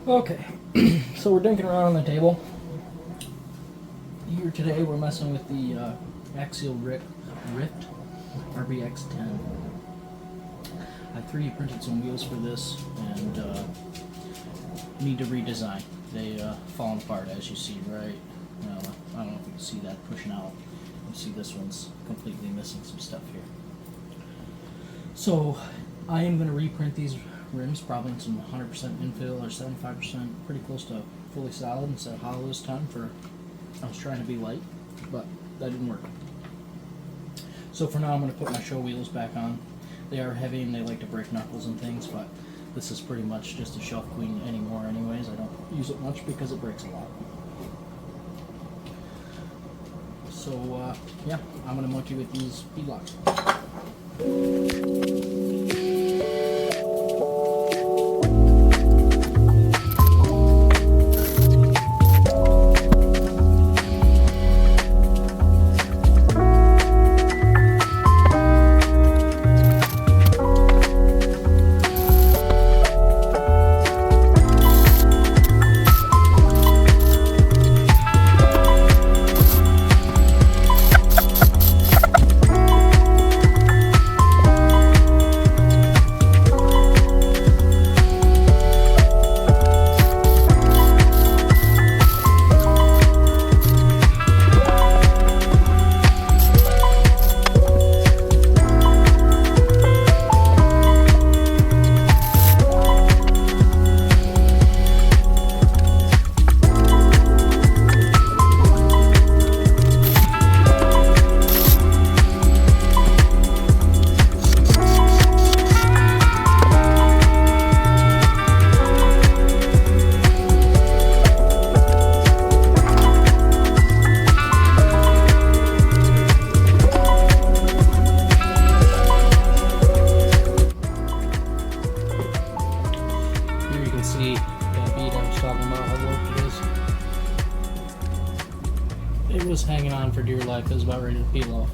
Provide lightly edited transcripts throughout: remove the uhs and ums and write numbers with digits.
Okay, so we're dinking around on the table. Here today we're messing with the Axial Ryft RBX10. I 3D printed some wheels for this and need to redesign. They fallen apart, as you see, right? I don't know if you can see that pushing out. You see this one's completely missing some stuff here. So I am going to reprint these rims, probably in some 100% infill or 75%, pretty close to fully solid instead of hollow this time. I was trying to be light, but that didn't work. So for now I'm going to put my show wheels back on. They are heavy and they like to break knuckles and things, but this is pretty much just a shelf queen anymore anyways. I don't use it much because it breaks a lot. So yeah, I'm going to monkey with these beadlocks. See that bead I was talking about, how low it is. It was hanging on for dear life. It was about ready to peel off.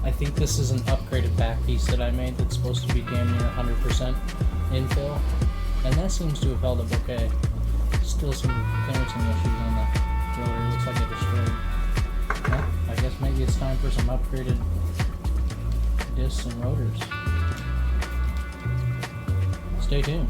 I think this is an upgraded back piece that I made that's supposed to be damn near 100% infill, and that seems to have held up okay. Still some clearancing issues on the rotor. It looks like it destroyed. Well, I guess maybe it's time for some upgraded discs and rotors. Stay tuned.